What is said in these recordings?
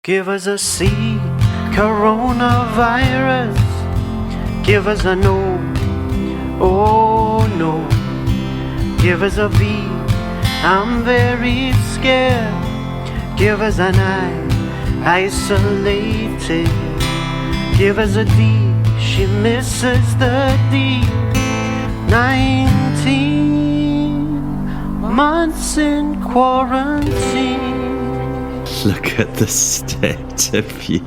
Give us a C, coronavirus. Give us a no, oh no. Give us a V, I'm very scared. Give us an I, isolated. Give us a D, she misses the D. 19 months in quarantine. Look at the state of you.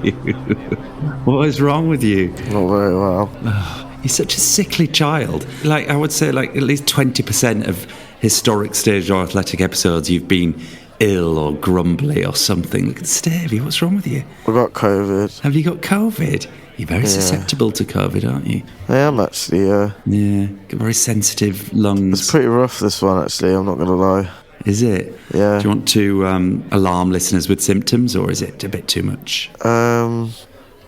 What is wrong with you? Not very well. Oh, you're such a sickly child. Like, I would say, like, at least 20% of historic Stage Door Athletic episodes, you've been ill or grumbly or something. Look at the state of you. What's wrong with you? I got COVID. Have you got COVID? You're very susceptible to COVID, aren't you? I am actually, Yeah, got very sensitive lungs. It's pretty rough, this one, actually, I'm not going to lie. Is it? Yeah. Do you want to alarm listeners with symptoms, or is it a bit too much? I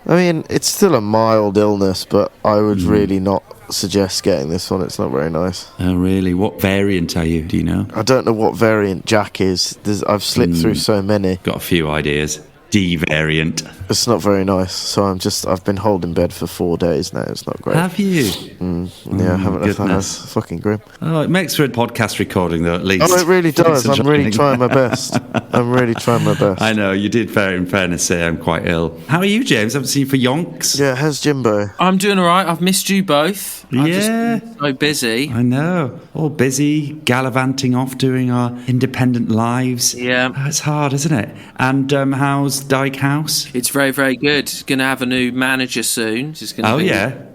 mean, it's still a mild illness, but I would really not suggest getting this one. It's not very nice. Oh, really? What variant are you? Do you know? I don't know what variant Jack is. I've slipped through so many. Got a few ideas. D variant. It's not very nice, so I've been holding bed for 4 days now. It's not great. Have you? Yeah, I haven't. That's fucking grim. Oh, it makes for a podcast recording, though, at least. Oh, it really does. I'm really trying my best. I know, you did, in fairness, say I'm quite ill. How are you, James? I haven't seen you for yonks. Yeah, how's Jimbo? I'm doing all right. I've missed you both. I've just been so busy. I know. All busy, gallivanting off, doing our independent lives. Yeah. Oh, it's hard, isn't it? And how's Dyke House? It's very, very good. Going to have a new manager soon.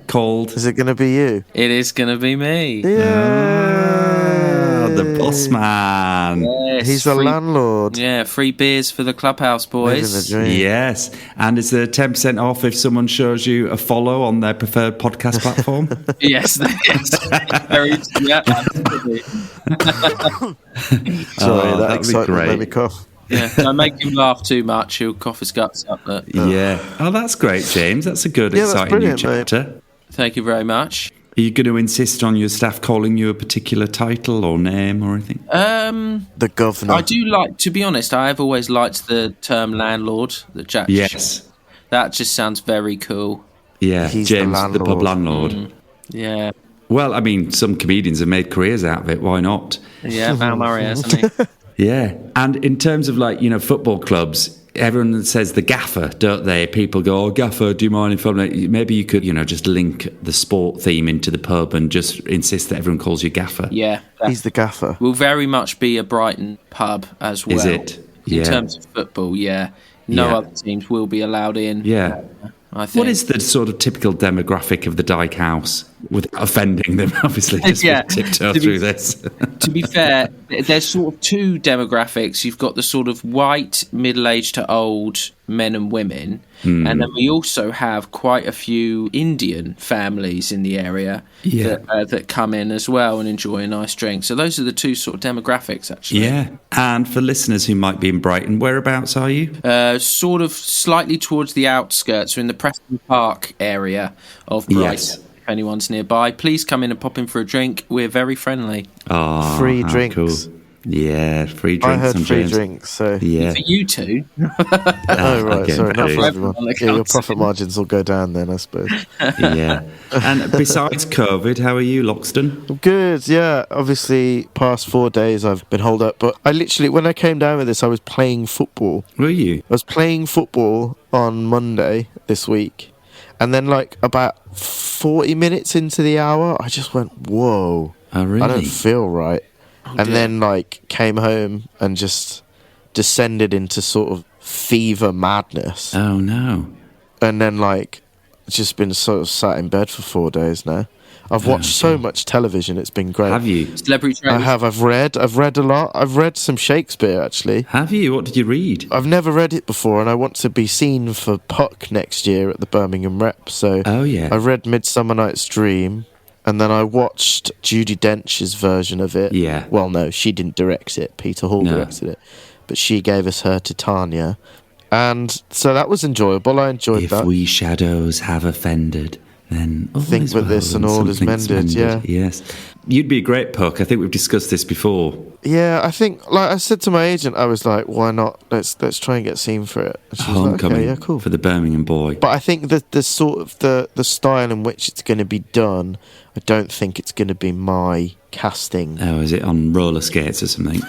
Called. Is it going to be you? It is going to be me. Yeah. The boss man. Yes, He's the landlord. Yeah, free beers for the Clubhouse boys. Yes. And is there 10% off if someone shows you a follow on their preferred podcast platform? Yes. Yeah, absolutely. Sorry, that that'd be excitement great. made me cough. Yeah, don't make him laugh too much. He'll cough his guts up. But... Yeah. Oh, that's great, James. That's a good, exciting new chapter. Mate. Thank you very much. Are you going to insist on your staff calling you a particular title or name or anything? The governor. I do like, to be honest, I have always liked the term landlord that Jack. Yes. That just sounds very cool. Yeah, He's James, the the pub landlord. Yeah. Well, I mean, some comedians have made careers out of it. Why not? Yeah, Mal Murray, hasn't he? Yeah. And in terms of, like, football clubs, everyone says the gaffer, don't they? People go, oh, gaffer, do you mind if I'm like... Maybe you could, just link the sport theme into the pub and just insist that everyone calls you gaffer. Yeah. He's the gaffer. Will very much be a Brighton pub as well. Is it? In terms of football, yeah. No other teams will be allowed in. Yeah. I think. What is the sort of typical demographic of the Dyke House? Without offending them, obviously, just tiptoe through this. To be fair, there's sort of two demographics. You've got the sort of white, middle-aged to old men and women, and then we also have quite a few Indian families in the area that come in as well and enjoy a nice drink. So those are the two sort of demographics, actually. Yeah. And for listeners who might be in Brighton, whereabouts are you? Sort of slightly towards the outskirts, so in the Preston Park area of Brighton. Yes. If anyone's nearby, please come in and pop in for a drink. We're very friendly. Oh, free drinks. Cool. Yeah, free drinks. I heard on free James. drinks, so... Yeah. For you two. Oh, right, okay, sorry, not very- for everyone. Yeah, your profit margins will go down then, I suppose. Yeah. And besides COVID, how are you, Loxton? Good, yeah. Obviously, past 4 days I've been holed up, but I literally, when I came down with this, I was playing football. Were you? I was playing football on Monday this week, and then, like, about 40 minutes into the hour, I just went, whoa. Oh, really? I don't feel right. Then, like, came home and just descended into sort of fever madness. Oh, no. And then, like, just been sort of sat in bed for 4 days now. I've watched so much television, it's been great. Have you? Celebrity I Traitors. have. I've read a lot. I've read some Shakespeare, actually. Have you? What did you read? I've never read it before, and I want to be seen for Puck next year at the Birmingham Rep. So Oh, yeah. I read Midsummer Night's Dream, and then I watched Judi Dench's version of it. Yeah. Well, no, she didn't direct it. Peter Hall directed it. But she gave us her Titania. And so that was enjoyable. I enjoyed that. If we shadows have offended, then all Think is with well this and all is something's mended, yeah. Yes. You'd be a great Puck. I think we've discussed this before. Yeah, I think, like I said to my agent, I was like, why not? Let's try and get seen for it. And she was like, Homecoming okay, yeah, cool. for the Birmingham boy. But I think the sort of the style in which it's going to be done, I don't think it's going to be my casting. Oh, is it on roller skates or something?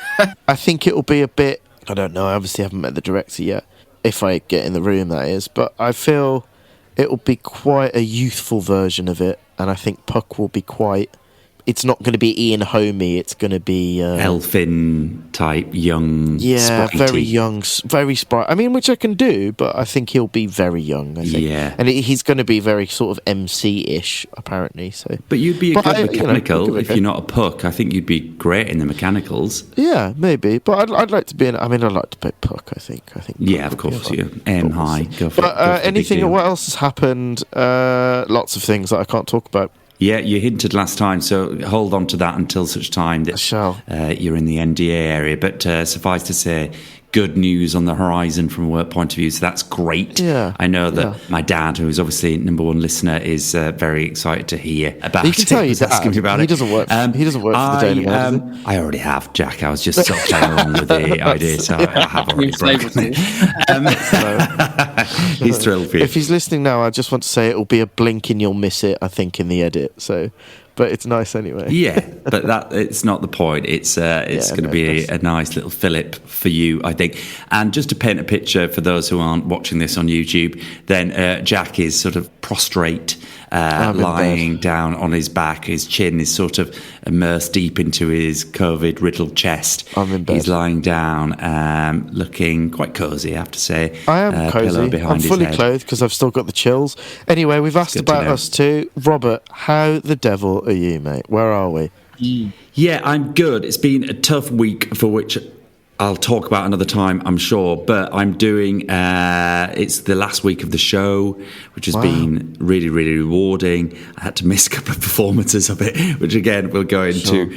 I think it'll be a bit, I don't know, I obviously haven't met the director yet, if I get in the room, that is, but I feel it'll be quite a youthful version of it, and I think Puck will be quite... It's not going to be Ian Homey, it's going to be... Elfin type, young, yeah, spritey. very young, very sprite. I mean, which I can do, but I think he'll be very young, I think. Yeah. And he's going to be very sort of MC-ish, apparently, so... But you'd be a good mechanical you know, if you're not a Puck. I think you'd be great in the mechanicals. Yeah, maybe. But I'd like to be in... I mean, I'd like to play Puck, I think. Yeah, of course. You aim high. Go for but it. Go for the big anything... deal. What else has happened? Lots of things that I can't talk about. Yeah, you hinted last time, so hold on to that until such time that I shall. You're in the NDA area. But suffice to say, good news on the horizon from a work point of view, so that's great. Yeah, I know that my dad, who is obviously number one listener, is very excited to hear about it. You can tell your He's asking me about he it. doesn't work. He doesn't work for the Daily Mail, does he? I already have, Jack. I was just sort of playing along with the idea, so I have already broken it. He's thrilled for you. If he's listening now, I just want to say it'll be a blink and you'll miss it, I think, in the edit. So, but it's nice anyway. Yeah, but it's not the point. It's going to be a nice little fillip for you, I think. And just to paint a picture for those who aren't watching this on YouTube, then Jack is sort of prostrate, lying down on his back. His chin is sort of immersed deep into his COVID-riddled chest. I'm in bed. He's lying down, looking quite cosy, I have to say. I am cosy. I'm fully clothed because I've still got the chills. Anyway, we've asked about us too. Robert, how the devil are you, mate? Where are we? Yeah, I'm good. It's been a tough week for which I'll talk about another time, I'm sure. But I'm doing, it's the last week of the show, which has been really, really rewarding. I had to miss a couple of performances of it, which again, we'll go into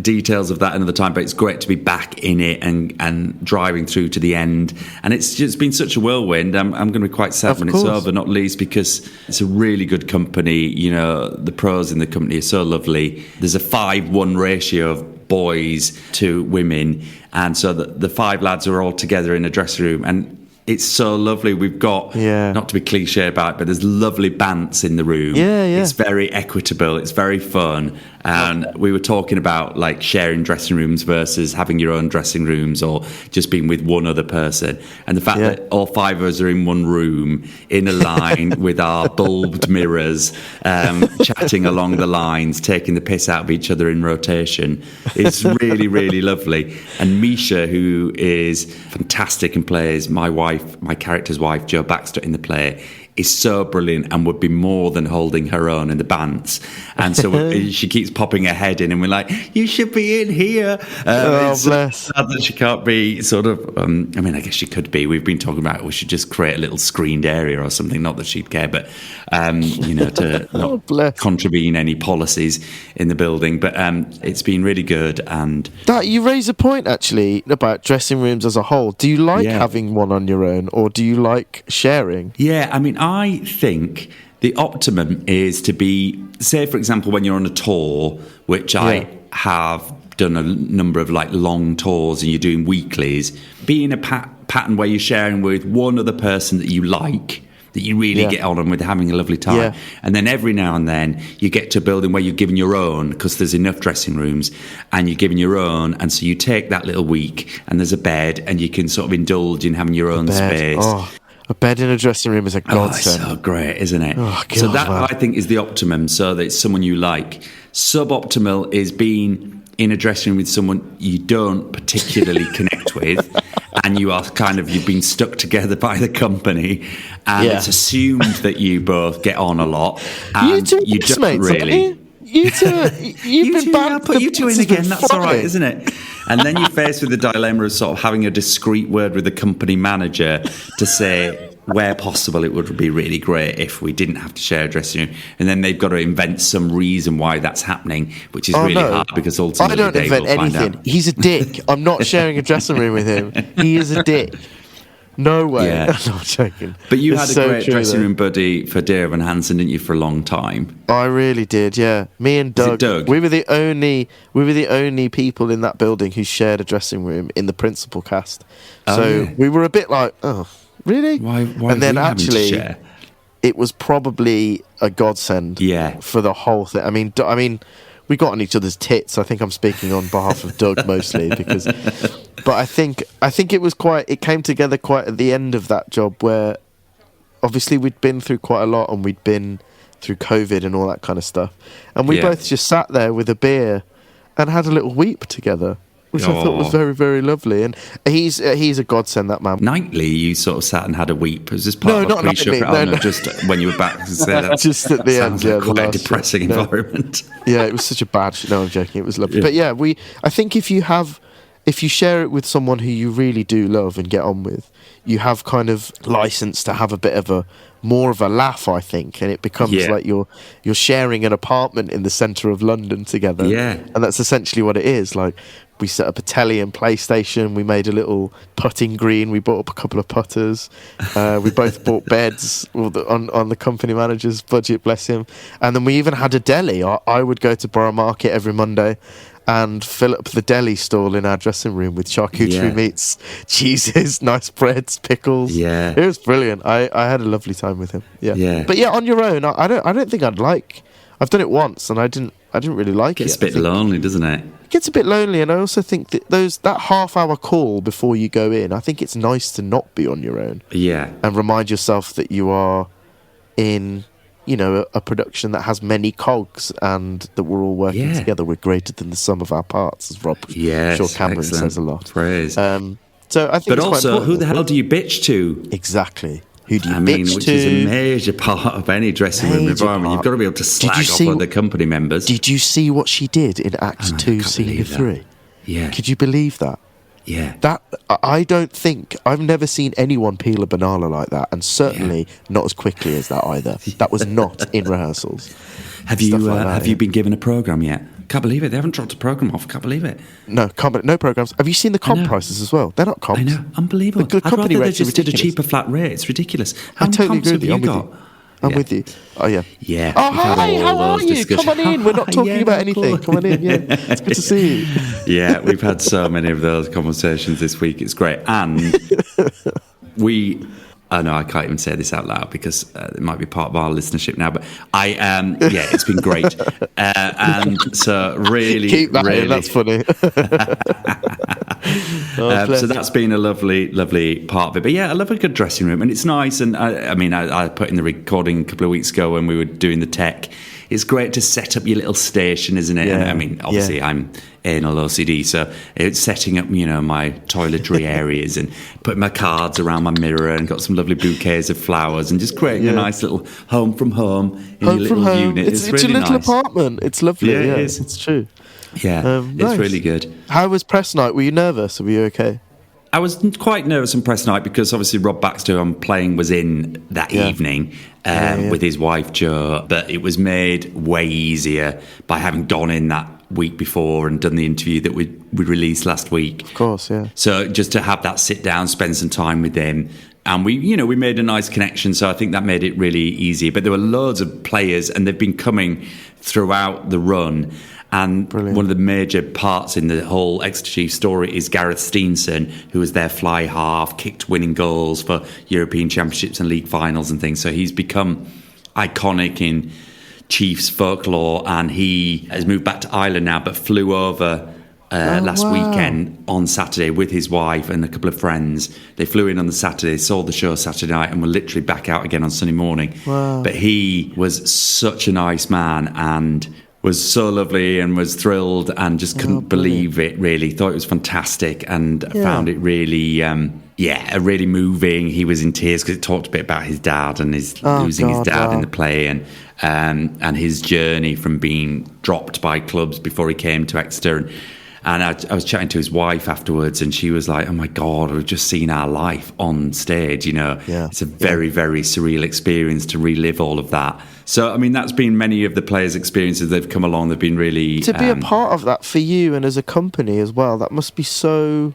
details of that another time. But it's great to be back in it and driving through to the end. And it's just been such a whirlwind. I'm going to be quite sad when it's over, not least because it's a really good company. You know, the pros in the company are so lovely. There's a 5-1 ratio of boys to women, and so the 5 lads are all together in a dressing room, and it's so lovely. We've got, not to be cliche about it, but there's lovely bants in the room. It's very equitable, it's very fun. And we were talking about like sharing dressing rooms versus having your own dressing rooms or just being with one other person. And the fact that all 5 of us are in one room in a line with our bulbed mirrors, chatting along the lines, taking the piss out of each other in rotation, is really, really lovely. And Misha, who is fantastic and plays my character's wife, Jo Baxter, in the play, is so brilliant and would be more than holding her own in the bands. And so she keeps popping her head in and we're like, you should be in here. It's bless. sad that she can't be sort of, I mean, I guess she could be. We've been talking about we should just create a little screened area or something, not that she'd care, but, you know, to not contravene any policies in the building. But it's been really good. And that you raise a point, actually, about dressing rooms as a whole. Do you like having one on your own or do you like sharing? Yeah, I mean, I think the optimum is to be, say, for example, when you're on a tour, which I have done a number of like long tours and you're doing weeklies, be in a pattern where you're sharing with one other person that you like, that you really get on with, having a lovely time. And then every now and then you get to a building where you're giving your own, because there's enough dressing rooms, and you're giving your own, and so you take that little week and there's a bed and you can sort of indulge in having your own space. A bed in a dressing room is a godsend. It's so great, isn't it? Oh, God, so that, I think, is the optimum, so that it's someone you like. Suboptimal is being in a dressing room with someone you don't particularly connect with, and you've been stuck together by the company, and it's assumed that you both get on a lot, and you don't really. You've been bad. I'll put you two in again. That's all right, isn't it? And then you're faced with the dilemma of sort of having a discreet word with the company manager to say, where possible, it would be really great if we didn't have to share a dressing room. And then they've got to invent some reason why that's happening, which is really hard because ultimately I don't invent anything. He's a dick. I'm not sharing a dressing room with him. He is a dick. No way. Yeah. I'm not joking. But you It's had a so great true, dressing though. room buddy for Dear Evan Hansen, didn't you, for a long time? I really did, yeah. Me and Was it Doug, Doug? we were the only people in that building who shared a dressing room in the principal cast. Oh, So yeah. we were a bit like, oh, really? Why And then are we having to actually, share? it was probably a godsend Yeah. for the whole thing. I mean, we got on each other's tits. I think I'm speaking on behalf of Doug mostly because, but I think it came together quite at the end of that job where obviously we'd been through quite a lot and we'd been through COVID and all that kind of stuff. And we Yeah. both just sat there with a beer and had a little weep together, which I thought was Aw. very, very lovely. And he's a godsend, that man. Nightly, you sort of sat and had a weep. Was this part No, of a not pre-show? nightly, Oh, no. just when you were back to say that. Just at the Sounds end, like yeah, the quite a last depressing bit. No. environment. Yeah, it was such a bad. No, I'm joking. It was lovely. Yeah. But yeah, I think if you share it with someone who you really do love and get on with, you have kind of license to have a bit of more of a laugh, I think, and it becomes Yeah. like you're sharing an apartment in the centre of London together. Yeah. And that's essentially what it is. Like, we set up a telly and PlayStation. We made a little putting green. We bought up a couple of putters. We both bought beds on the company manager's budget, bless him. And then we even had a deli. I would go to Borough Market every Monday and fill up the deli stall in our dressing room with charcuterie Yeah. meats, cheeses, nice breads, pickles. Yeah. It was brilliant. I had a lovely time with him. Yeah. Yeah. But yeah, on your own, I don't think I'd like. I've done it once and I didn't really like Gets it. a bit I think lonely, doesn't it? it gets a bit lonely, and I also think that that half-hour call before you go in, I think it's nice to not be on your own Yeah. and remind yourself that you are in, a production that has many cogs and that we're all working Yeah. together. We're greater than the sum of our parts, as Rob Yes, Shaw Cameron excellent says a lot. phrase. So I think But it's quite also, important. who the hell do you bitch to? Exactly. Who do you I mean, bitch which to? is a major part of any dressing room Major environment. part. You've got to be able to slag off see- other company members. Did you see what she did in Act I 2, can't Scene believe that. 3? Yeah. Could you believe that? Yeah. That I don't think I've never seen anyone peel a banana like that, and certainly not as quickly as that either. That was not in rehearsals. Have Stuff you like that, have yeah. you been given a program yet? Can't believe it. They haven't dropped a program off. Can't believe it. No, no programs. Have you seen the I know. comp prices as well? They're not comps. I know. Unbelievable. The I'd company rather they rates are just did a ridiculous. cheaper flat rate. It's ridiculous. How I many totally comps agree have with you. you I'm with got? you. I'm Yeah. with you. Oh yeah. Yeah. Oh we've had hi, all how are those you? discussions. Come on in. We're not talking Yeah, about no, anything. cool. Come on in. Yeah, it's good to see you. Yeah, we've had so many of those conversations this week. It's great. And I know I can't even say this out loud because it might be part of our listenership now, but yeah, it's been great. And so really, Keep that really, in. That's funny. so that's been a lovely, lovely part of it. But yeah, I love a good dressing room, and it's nice. And I put in the recording a couple of weeks ago when we were doing the tech. It's great to set up your little station, isn't it? Yeah. And I mean, obviously, Yeah. I'm anal OCD, so it's setting up, my toiletry areas and putting my cards around my mirror and got some lovely bouquets of flowers and just creating a nice little home from home in your little unit. It's really a little nice. apartment. It's lovely. Yeah, Yeah, it is. it's true. Yeah, it's Nice. really good. How was press night? Were you nervous? Or were you okay? I was quite nervous on press night because obviously Rob Baxter, I'm playing, was in that Yeah. evening Yeah. with his wife Jo, but it was made way easier by having gone in that week before and done the interview that we released last week. Of course, yeah. So just to have that sit down, spend some time with them. And we made a nice connection. So I think that made it really easy. But there were loads of players and they've been coming throughout the run. And Brilliant. one of the major parts in the whole Exeter Chiefs story is Gareth Steenson, who was their fly half, kicked winning goals for European Championships and league finals and things. So he's become iconic in Chiefs folklore, and he has moved back to Ireland now, but flew over last wow. weekend on Saturday with his wife and a couple of friends. They flew in on the Saturday, saw the show Saturday night, and were literally back out again on Sunday morning. Wow. But he was such a nice man and was so lovely and was thrilled and just couldn't believe it, really. Thought it was fantastic and found it really, really moving. He was in tears because it talked a bit about his dad and losing his dad in the play and his journey from being dropped by clubs before he came to Exeter. And I was chatting to his wife afterwards, and she was like, "Oh my God, we've just seen our life on stage." Yeah. It's a very, very surreal experience to relive all of that. So, I mean, that's been many of the players' experiences. They've come along. They've been really To be a part of that for you and as a company as well, that must be so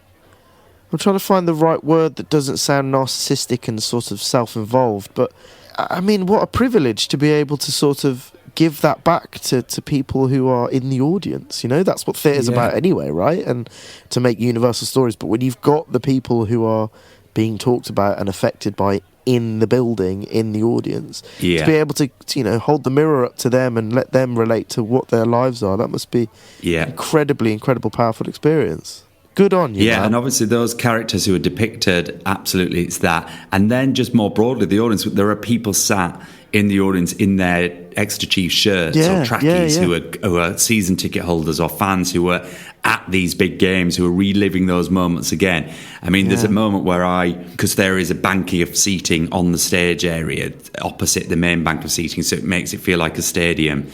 I'm trying to find the right word that doesn't sound narcissistic and sort of self-involved, but I mean, what a privilege to be able to sort of give that back to people who are in the audience. You know, that's what theatre's about anyway, right? And to make universal stories. But when you've got the people who are being talked about and affected by in the building, in the audience, to be able to, you know, hold the mirror up to them and let them relate to what their lives are, that must be incredible, powerful experience. Good on you, man. And obviously those characters who are depicted, absolutely it's that. And then just more broadly, the audience, there are people sat in the audience in their Exeter Chiefs shirts or trackies who are season ticket holders or fans who were at these big games, who are reliving those moments again. I mean, there's a moment where because there is a banking of seating on the stage area opposite the main bank of seating, so it makes it feel like a stadium.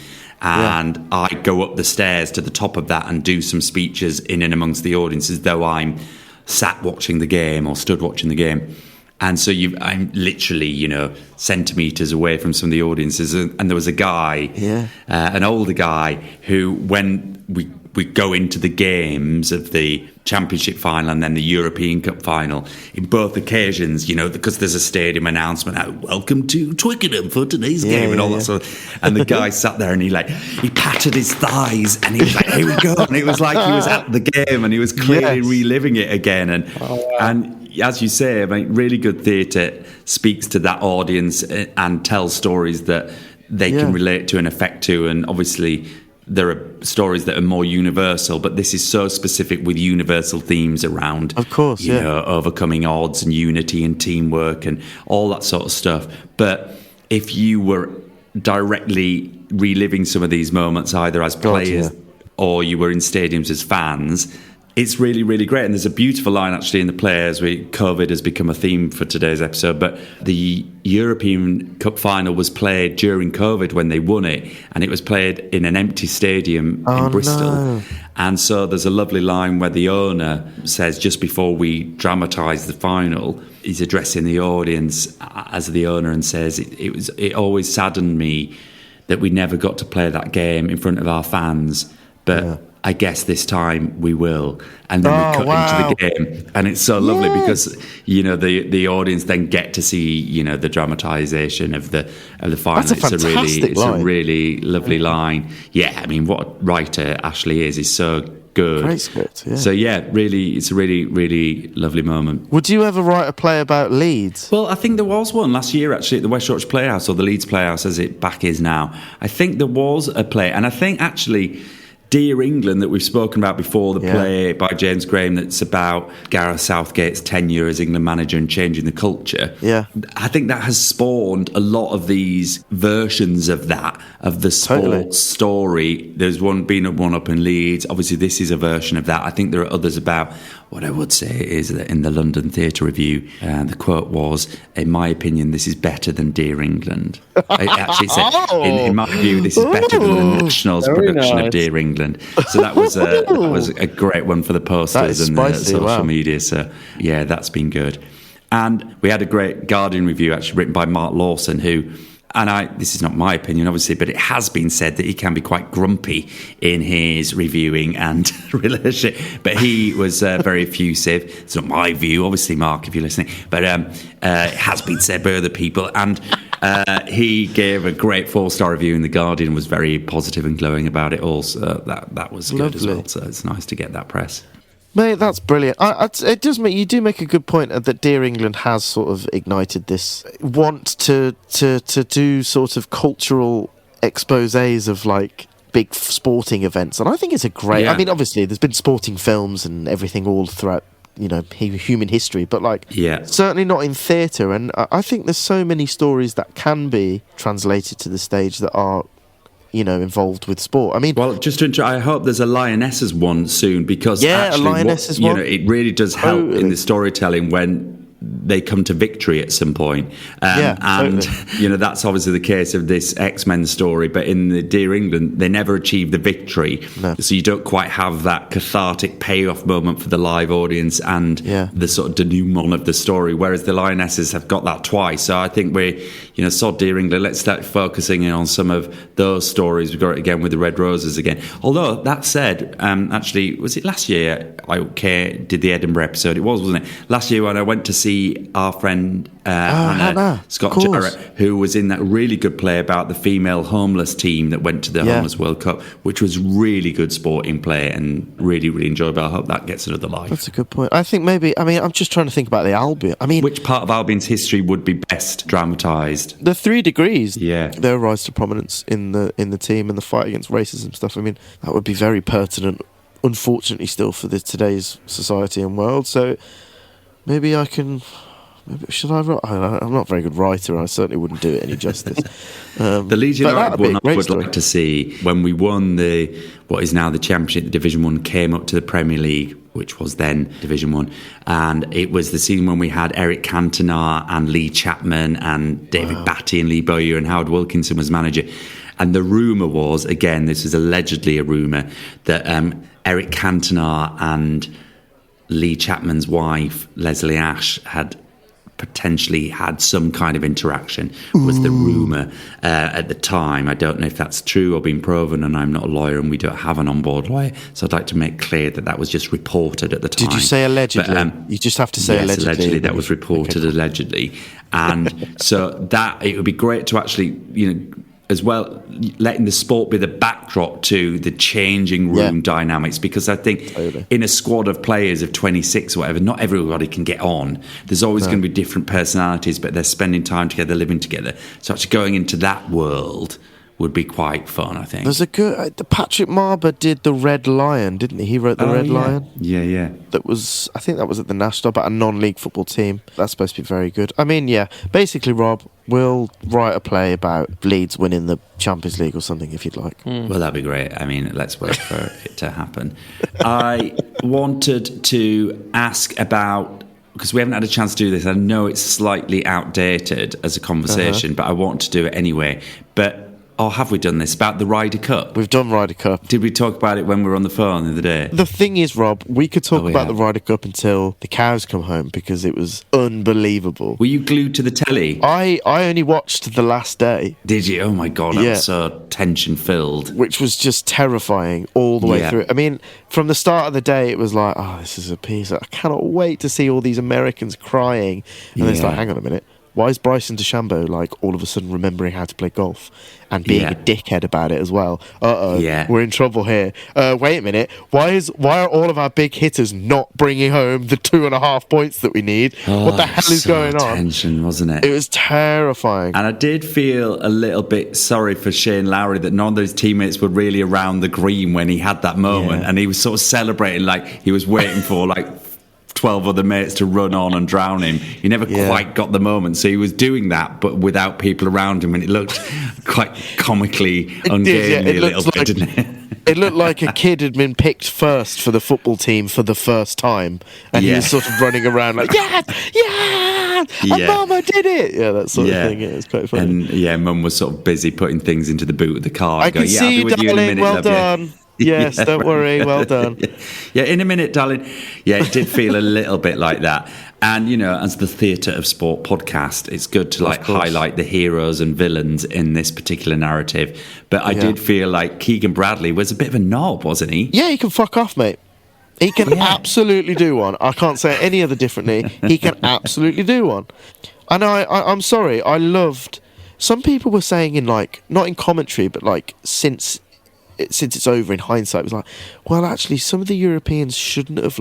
And I go up the stairs to the top of that and do some speeches in and amongst the audience as though I'm sat watching the game or stood watching the game. And so I'm literally, you know, centimetres away from some of the audiences. And there was a guy, an older guy, who when we go into the games of the Championship final and then the European Cup final, in both occasions, you know, because there's a stadium announcement, welcome to Twickenham for today's game and all that sort of. And the guy sat there and he patted his thighs and he was like, here we go. And it was like he was at the game and he was clearly reliving it again. And as you say, I mean, really good theatre speaks to that audience and tells stories that they can relate to and affect to. And obviously there are stories that are more universal, but this is so specific with universal themes around, of course, you know, overcoming odds and unity and teamwork and all that sort of stuff. But if you were directly reliving some of these moments, either as players or you were in stadiums as fans, it's really, really great. And there's a beautiful line actually in the play, as COVID has become a theme for today's episode, but the European Cup final was played during COVID when they won it, and it was played in an empty stadium in Bristol. No. And so there's a lovely line where the owner says, just before we dramatise the final, he's addressing the audience as the owner and says, it always saddened me that we never got to play that game in front of our fans, but I guess this time we will. And then we cut into the game. And it's so lovely because, you know, the audience then get to see, you know, the dramatisation of the final. That's it's a really lovely line. Yeah, I mean, what a writer Ashley is so good. Great script, So really, it's a really, really lovely moment. Would you ever write a play about Leeds? Well, I think there was one last year actually at the West Yorkshire Playhouse, or the Leeds Playhouse as it back is now. I think there was a play, and I think actually Dear England that we've spoken about before, the play by James Graham that's about Gareth Southgate's tenure as England manager and changing the culture. Yeah. I think that has spawned a lot of these versions of that, of the sports story. There's been one up in Leeds. Obviously, this is a version of that. I think there are others about. What I would say is that in the London Theatre Review, the quote was, in my opinion, this is better than Dear England. I actually said, in my view, this is better than the National's production of Dear England. So that was a great one for the posters and the social media. So, yeah, that's been good. And we had a great Guardian review actually written by Mark Lawson, who... And this is not my opinion, obviously, but it has been said that he can be quite grumpy in his reviewing and relationship. But he was very effusive. It's not my view, obviously, Mark, if you're listening. But it has been said by other people. And he gave a great 4-star review in The Guardian and was very positive and glowing about it all. So that was good as well. So it's nice to get that press. Mate, that's brilliant. It does make you do make a good point that Dear England has sort of ignited this want to do sort of cultural exposés of like big sporting events, and I think it's a great. I mean, obviously, there's been sporting films and everything all throughout, you know, human history, but like certainly not in theatre. And I think there's so many stories that can be translated to the stage that are, you know, involved with sport. I mean, well, just to I hope there's a Lionesses one soon, because actually, a Lionesses one. You know, it really does help in the storytelling when they come to victory at some point. And, totally. That's obviously the case of this X-Men story, but in the Dear England, they never achieve the victory. No. So you don't quite have that cathartic payoff moment for the live audience and the sort of denouement of the story, whereas the Lionesses have got that twice. So I think sod Dear England, let's start focusing on some of those stories. We've got it again with the Red Roses again. Although, that said, actually, was it last year I did the Edinburgh episode? It was, wasn't it? Last year when I went to see our friend Hannah Scott Jarrett, who was in that really good play about the female homeless team that went to the Homeless World Cup, which was really good sporting play and really, really enjoyable. I hope that gets another life. That's a good point. I think I'm just trying to think about the Albion. Which part of Albion's history would be best dramatised? The 3 degrees. Yeah. Their rise to prominence in the team and the fight against racism stuff. That would be very pertinent, unfortunately, still for today's society and world. So maybe I can... should I write? I'm not a very good writer, and I certainly wouldn't do it any justice. The Leeds United one I would like to see, when we won what is now the Championship, the Division 1 came up to the Premier League, which was then Division 1, and it was the season when we had Eric Cantona and Lee Chapman and David Batty and Lee Bowyer and Howard Wilkinson was manager. And the rumour was, again, this is allegedly a rumour, that Eric Cantona and Lee Chapman's wife, Leslie Ash, had potentially had some kind of interaction, was the rumour at the time. I don't know if that's true or been proven, and I'm not a lawyer and we don't have an on-board lawyer, so I'd like to make clear that was just reported at the time. Did you say allegedly? But, you just have to say yes, allegedly. That was reported allegedly. And so that it would be great to actually, as well, letting the sport be the backdrop to the changing room dynamics, because I think in a squad of players of 26 or whatever, not everybody can get on. There's always going to be different personalities, but they're spending time together, living together. So actually going into that world would be quite fun, I think. There's a good... Patrick Marber did The Red Lion, didn't he? He wrote The Red Lion. Yeah. I think that was at the National, but a non-league football team. That's supposed to be very good. Basically, Rob, we'll write a play about Leeds winning the Champions League or something, if you'd like. Well, that'd be great. Let's wait for it to happen. I wanted to ask about... because we haven't had a chance to do this. I know it's slightly outdated as a conversation, but I want to do it anyway. Or have we done this? About the Ryder Cup? We've done Ryder Cup. Did we talk about it when we were on the phone the other day? The thing is, Rob, we could talk about the Ryder Cup until the cows come home, because it was unbelievable. Were you glued to the telly? I only watched the last day. Did you? Oh my God, that was so tension-filled. Which was just terrifying all the way through. From the start of the day, it was like, this is a piece. I cannot wait to see all these Americans crying. And then it's like, hang on a minute. Why is Bryson DeChambeau all of a sudden remembering how to play golf and being a dickhead about it as well? We're in trouble here. Wait a minute. Why are all of our big hitters not bringing home the 2.5 points that we need? What the hell is going on? Tension, wasn't it? It was terrifying. And I did feel a little bit sorry for Shane Lowry that none of those teammates were really around the green when he had that moment, and he was sort of celebrating like he was waiting for 12 other mates to run on and drown him. He never quite got the moment, so he was doing that but without people around him, and it looked quite comically ungainly a little bit, didn't it? It looked like a kid had been picked first for the football team for the first time, and he was sort of running around like, Mum, I did it! Yeah, that sort of thing. It was quite funny. And Mum was sort of busy putting things into the boot of the car. I can see you, darling, well done. Yes, don't worry, well done. In a minute, darling. Yeah, it did feel a little bit like that. And, as the Theatre of Sport podcast, it's good to highlight the heroes and villains in this particular narrative. But I did feel like Keegan Bradley was a bit of a knob, wasn't he? Yeah, he can fuck off, mate. He can absolutely do one. I can't say it any other differently. He can absolutely do one. And I'm sorry, I loved... Some people were saying not in commentary, but since it's over in hindsight, it was like, well, actually, some of the Europeans shouldn't have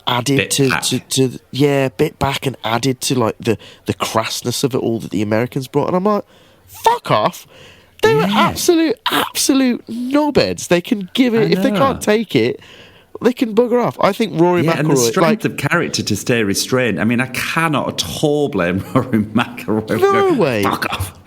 added bit back and added to the crassness of it all that the Americans brought. And I'm like, fuck off. They were absolute knobheads. They can give it if they can't take it. They can bugger off. I think Rory McIlroy... and the strength of character to stay restrained. I cannot at all blame Rory McIlroy. No way. Fuck off.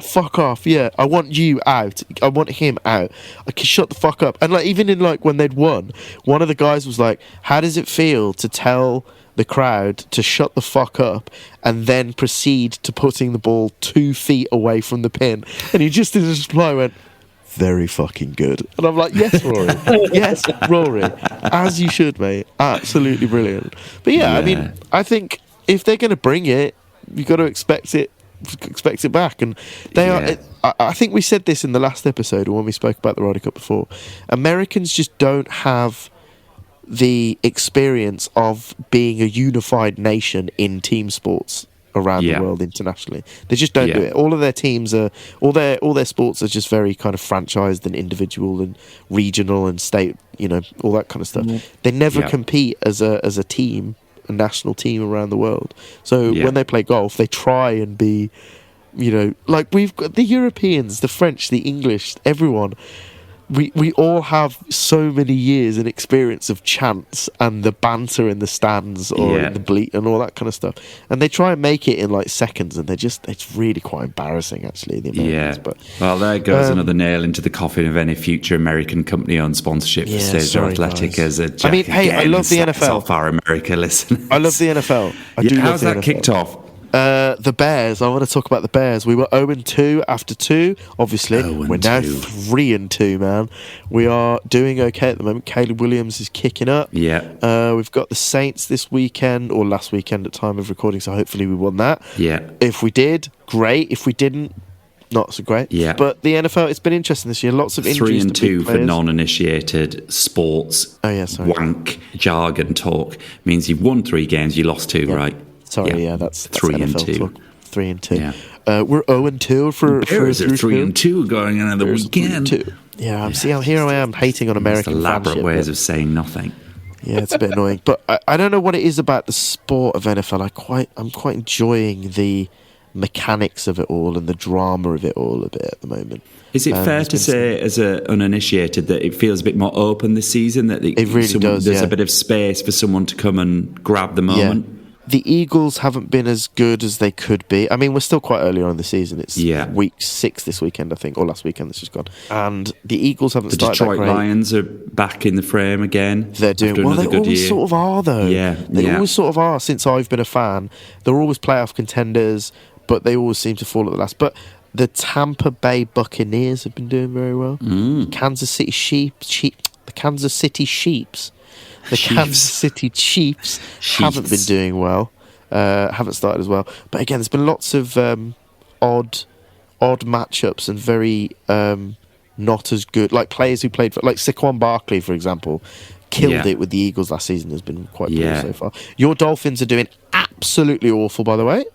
Fuck off. Yeah, I want you out. I want him out. Shut the fuck up. And even in when they'd won, one of the guys was like, how does it feel to tell the crowd to shut the fuck up and then proceed to putting the ball 2 feet away from the pin. And he just, in his reply, went, very fucking good. And I'm like, yes, Rory. Yes, Rory. As you should, mate. Absolutely brilliant. But yeah, I mean, I think if they're going to bring it, you've got to expect it back. And they are. I think we said this in the last episode or when we spoke about the Ryder Cup before. Americans just don't have the experience of being a unified nation in team sports around the world internationally. They just don't do it. All of their teams are, all their sports are just very kind of franchised and individual and regional and state, you know, all that kind of stuff. They never compete as a team, a national team around the world. So when they play golf, they try and be, you know, like we've got the Europeans, the French, the English, everyone. We all have so many years and experience of chants and the banter in the stands or in the bleat and all that kind of stuff, and they try and make it in like seconds, and it's really quite embarrassing actually, the Americans. But well, there goes another nail into the coffin of any future American company-owned sponsorship for Stage Athletic as a jacket. I mean, hey, I love the NFL. So far, America, listen. I love the NFL. I do how's love that the NFL. kicked off? The Bears. I want to talk about the Bears. We were 0-2 after 2. Obviously, we're now 3-2, man. We are doing okay at the moment. Caleb Williams is kicking up. Yeah. We've got the Saints this weekend, or last weekend at time of recording, so hopefully we won that. Yeah. If we did, great. If we didn't, not so great. Yeah. But the NFL, it's been interesting this year. Lots of injuries. 3-2 for non-initiated sports wank jargon talk means you've won 3 games, you lost 2, right? Sorry, that's 3-2. Talk. 3-2. Yeah. We're 0-2 for Bears are 3-2 going into the weekend. 3-2. Yeah, here I am hating on American elaborate ways of saying nothing. Yeah, it's a bit annoying, but I don't know what it is about the sport of NFL. I'm quite enjoying the mechanics of it all and the drama of it all a bit at the moment. Is it fair to say, as an uninitiated, that it feels a bit more open this season? That it really does. There's a bit of space for someone to come and grab the moment. Yeah. The Eagles haven't been as good as they could be. I mean, we're still quite early on in the season. It's week 6 this weekend, I think, or last weekend that's just gone. And the Eagles haven't started that great. The Detroit Lions are back in the frame again. They're doing well. They always sort of are, though. They always sort of are. Since I've been a fan, they're always playoff contenders, but they always seem to fall at the last. But the Tampa Bay Buccaneers have been doing very well. Kansas City the Kansas City Sheeps. The Kansas City Chiefs haven't been doing well, haven't started as well. But again, there's been lots of odd matchups and very not as good, like players who played for, like Saquon Barkley, for example, killed it with the Eagles last season. Has been quite poor so far. Your Dolphins are doing absolutely awful, by the way.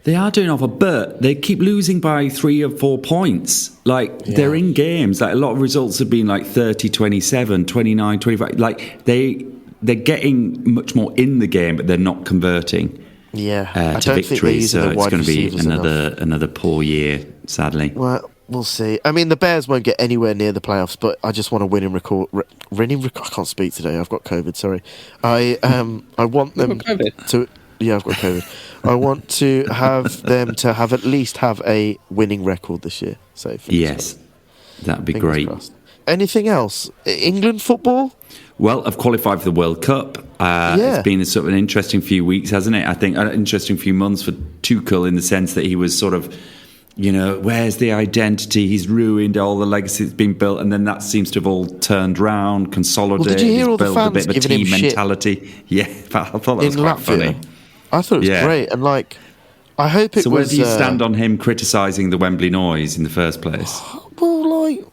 They are doing awful, but they keep losing by 3 or 4 points. Like, they're in games. Like, a lot of results have been like 30-27, 29-25. Like, they're getting much more in the game, but they're not converting to victory. So it's going to be another poor year, sadly. Well, we'll see. I mean, the Bears won't get anywhere near the playoffs, but I just want a winning record. I can't speak today. I've got COVID. Sorry. I want them to. Yeah, I've got COVID. I want to have them to have at least have a winning record this year. So yes, that'd be great. Crossed. Anything else? England football? Well, I've qualified for the World Cup. It's been sort of an interesting few weeks, hasn't it? I think an interesting few months for Tuchel in the sense that he was sort of, you know, where's the identity? He's ruined all the legacy that's been built, and then that seems to have all turned round, consolidated. Well, did you hear all the fans a bit of a giving team him mentality? Shit yeah, I thought that was quite funny. I thought it was great, and like, I hope it was. So where do you stand on him criticising the Wembley noise in the first place? Well, like,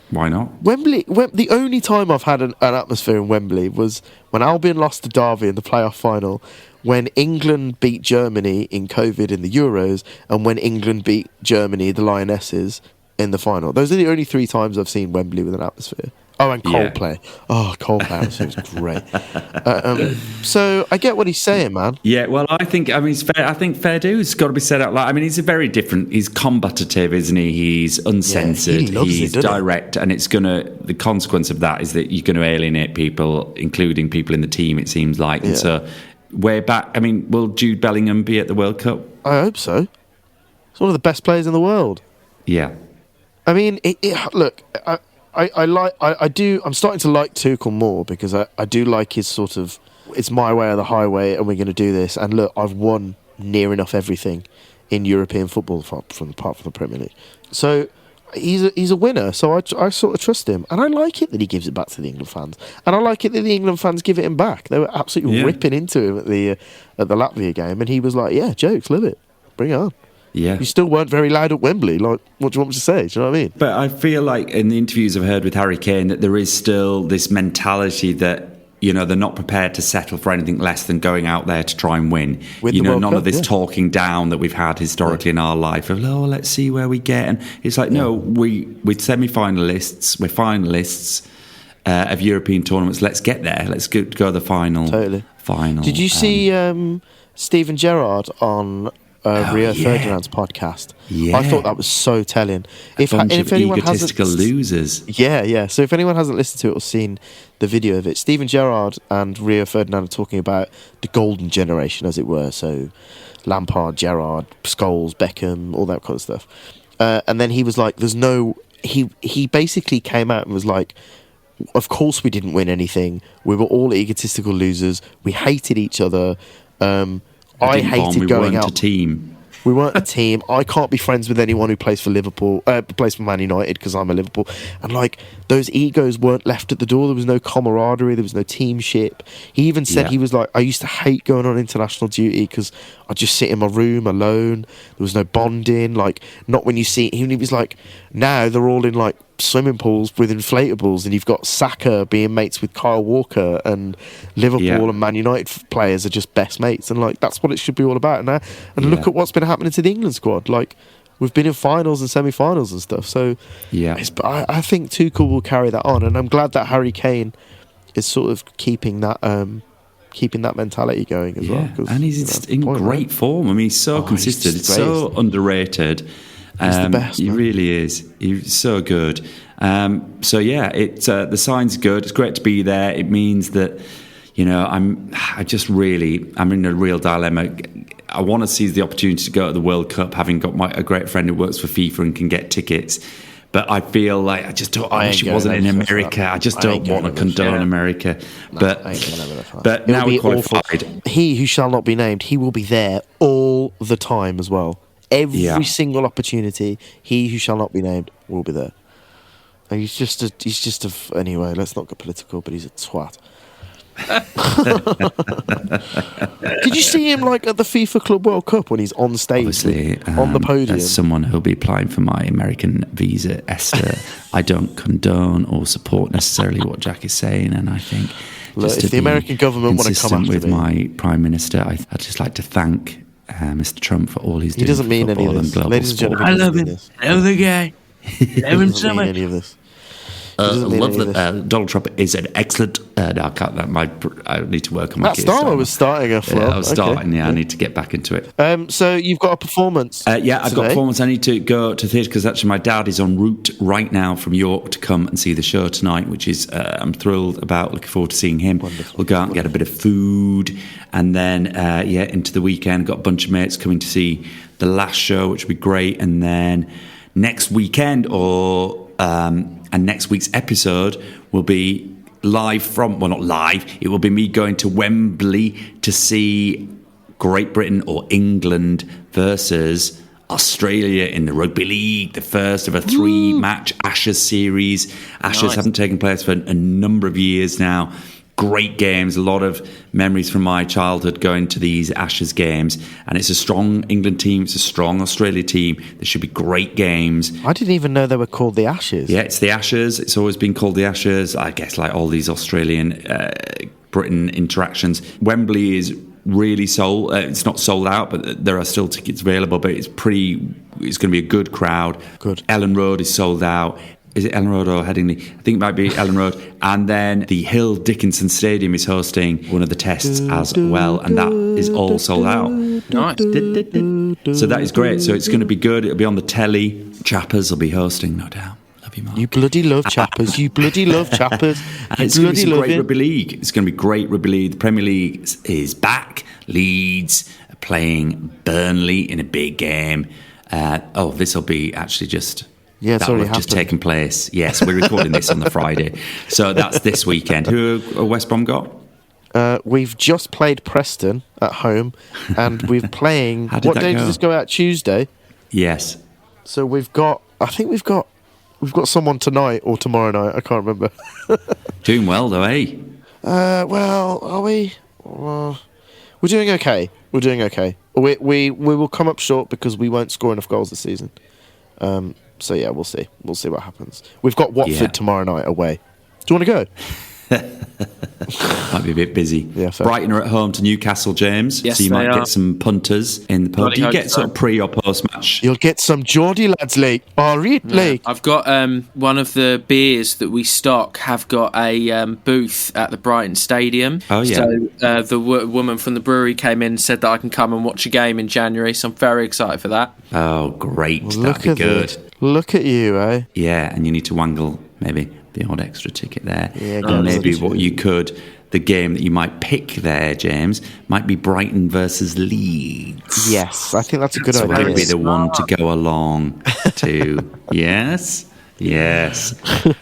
why not? Wembley. The only time I've had an atmosphere in Wembley was when Albion lost to Derby in the playoff final, when England beat Germany in COVID in the Euros, and when England beat Germany, the Lionesses, in the final. Those are the only 3 times I've seen Wembley with an atmosphere. Oh, and Coldplay. Oh, Coldplay was great. So I get what he's saying, man. Yeah, well, I think it's fair. I think fair due's got to be said out loud. I mean, he's a very different. He's combative, isn't he? He's uncensored. He's direct, and it's gonna. The consequence of that is that you're going to alienate people, including people in the team. It seems like, and so way back. I mean, will Jude Bellingham be at the World Cup? I hope so. He's one of the best players in the world. Yeah. I mean, look. I'm starting to like Tuchel more because I do like his sort of it's my way or the highway, and we're going to do this. And look, I've won near enough everything in European football apart from the Premier League. So he's a winner. So I sort of trust him, and I like it that he gives it back to the England fans, and I like it that the England fans give it him back. They were absolutely ripping into him at the Latvia game, and he was like, "Yeah, jokes, live it, bring it on." Yeah. You still weren't very loud at Wembley. Like, what do you want me to say? Do you know what I mean? But I feel like in the interviews I've heard with Harry Kane that there is still this mentality that, you know, they're not prepared to settle for anything less than going out there to try and win. With you the know, World none Cup, of this talking down that we've had historically in our life of, oh, let's see where we get. And it's like, no, we're semi-finalists, we're finalists of European tournaments. Let's get there. Let's go to the final. Totally. Final. Did you see Steven Gerrard on Rio Ferdinand's podcast? Yeah. I thought that was so telling. If anyone egotistical losers. Yeah. So if anyone hasn't listened to it or seen the video of it, Steven Gerrard and Rio Ferdinand are talking about the golden generation, as it were. So Lampard, Gerrard, Scholes, Beckham, all that kind of stuff. And then he was like, "There's no." He basically came out and was like, "Of course we didn't win anything. We were all egotistical losers. We hated each other. I hated going out. We weren't a team. We weren't a team. I can't be friends with anyone who plays for Liverpool, plays for Man United because I'm a Liverpool." And like those egos weren't left at the door. There was no camaraderie. There was no teamship. He even said he was like, "I used to hate going on international duty because I'd just sit in my room alone. There was no bonding. Like not when you see." He was like, "Now they're all in like swimming pools with inflatables, and you've got Saka being mates with Kyle Walker, and Liverpool and Man United players are just best mates, and like that's what it should be all about now." And look at what's been happening to the England squad. Like we've been in finals and semi-finals and stuff. So I think Tuchel will carry that on, and I'm glad that Harry Kane is sort of keeping that mentality going as well. And he's in great form. I mean, he's so consistent. It's so underrated. He's the best. He really is. He's so good. It's the sign's good. It's great to be there. It means that, you know, I'm in a real dilemma. I want to seize the opportunity to go to the World Cup, having got a great friend who works for FIFA and can get tickets. But I feel like I wish it wasn't in America. I just don't want to condone America. But now we're qualified. He who shall not be named, he will be there all the time as well. Every single opportunity, he who shall not be named will be there. And anyway, let's not get political, but he's a twat. Did you see him like at the FIFA Club World Cup when he's on stage on the podium? As someone who'll be applying for my American visa, Esther, I don't condone or support necessarily what Jack is saying, and I think if the American government want to come after with my Prime Minister, I'd just like to thank Mr. Trump for all he's doing. He doesn't mean any of this. Ladies and gentlemen, I love him. I love the guy. He doesn't mean any of this. Donald Trump is an excellent. I need to work on my. That Starmer was starting off well. I was starting. Yeah, I need to get back into it. So you've got a performance. I've got a performance. I need to go to theatre because actually my dad is en route right now from York to come and see the show tonight, which is I'm thrilled about. Looking forward to seeing him. Wonderful. We'll go out and get a bit of food, and then into the weekend. Got a bunch of mates coming to see the last show, which will be great, and then next weekend and next week's episode will be not live, it will be me going to Wembley to see Great Britain or England versus Australia in the Rugby League, the first of a 3-match Ashes series. Ashes haven't taken place for a number of years now. Great games, a lot of memories from my childhood going to these Ashes games, and it's a strong England team, it's a strong Australia team. There should be great games. I didn't even know they were called the Ashes. Yeah, it's the Ashes. It's always been called the Ashes. I guess like all these Australian Britain interactions. Wembley is really sold. It's not sold out, but there are still tickets available. But it's going to be a good crowd. Good. Ellen Road is sold out. Is it Ellen Road or Headingley? I think it might be Ellen Road. And then the Hill Dickinson Stadium is hosting one of the tests as well, and that is all sold out. Nice. So that is great. So it's going to be good. It'll be on the telly. Chappers will be hosting, no doubt. Love you, Mark. You bloody love Chappers. You bloody love Chappers. And it's going to be great rugby league. It's going to be great rugby league. The Premier League is back. Leeds are playing Burnley in a big game. This will be actually just... Yeah, it's already just taken place. Yes, we're recording this on the Friday. So that's this weekend. Who West Brom got? We've just played Preston at home, and we're playing. How did What that day go? does this go out? Tuesday. Yes. So we've got someone tonight or tomorrow night. I can't remember. Doing well though, eh? Well, are we? We're doing okay. We're doing okay. We will come up short because we won't score enough goals this season. So yeah, we'll see. We'll see what happens. We've got Watford tomorrow night away. Do you want to go? Might be a bit busy. Yeah, fair. Brighton are at home to Newcastle, James. Yes, so you they might are. get some punters in the pub. Bloody Do you hope get so. sort of pre or post match? You'll get some Geordie lads late. All right, late. I've got one of the beers that we stock have got a booth at the Brighton Stadium. Oh, yeah. So the woman from the brewery came in and said that I can come and watch a game in January, so I'm very excited for that. Oh, great. Look That'd be at good. this. Look at you, eh? Yeah, and you need to wangle maybe the odd extra ticket there. Yeah, and maybe absolutely. what you could, the game that you might pick there, James, might be Brighton versus Leeds. Yes, I think that's a good So idea. that'd be the one to go along to. Yes? Yes.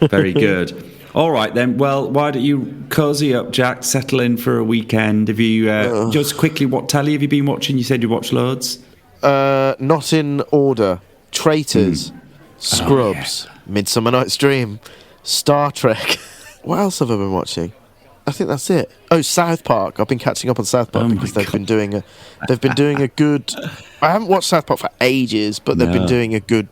Very good. All right, then. Well, why don't you cozy up, Jack, settle in for a weekend? Have you, just quickly, what telly have you been watching? You said you watched loads. Not in order. Traitors, Scrubs, Midsummer Night's Dream, Star Trek. What else have I been watching? I think that's it. Oh, South Park. I've been catching up on South Park because they've been doing a good. I haven't watched South Park for ages, but they've been doing a good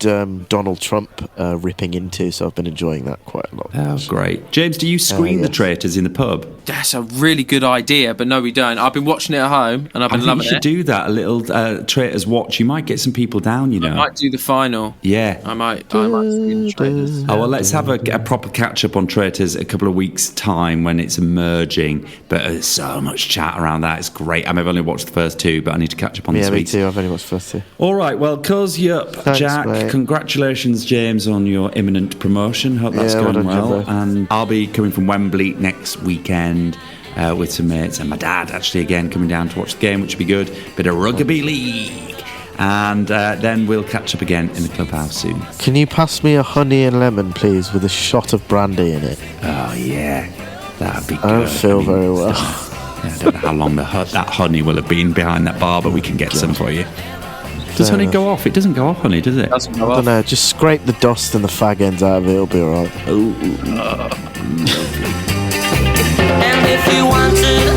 Donald Trump ripping into, so I've been enjoying that quite a lot. Oh, great. James, do you screen the yes. traitors in the pub? That's a really good idea, but no, we don't. I've been watching it at home, and I've I been think loving you should it. do that, a little traitors watch. You might get some people down, you know. I might do the final. Yeah. I might see the trailers. Oh, well, let's have a proper catch-up on traitors a couple of weeks' time when it's emerging. But there's so much chat around that. It's great. I've only watched the first two, but I need to catch up on this Yeah, me week. too. I've only watched the first two. All right, well, cozy up, Thanks, Jack. mate. Congratulations, James, on your imminent promotion. Hope that's Yeah, well going done, well. Jimbo. And I'll be coming from Wembley next weekend with some mates, and my dad actually again coming down to watch the game, which will be good. Bit of rugby league, and then we'll catch up again in the clubhouse soon. Can you pass me a honey and lemon, please, with a shot of brandy in it? Oh yeah, that'd be good. I don't feel very well. I don't know how long that honey will have been behind that bar, but we can get some for you. Does honey go off? It doesn't go off, honey, does it? Doesn't go I off. don't know, just scrape the dust and the fag ends out of it, it'll be alright. And if you wanted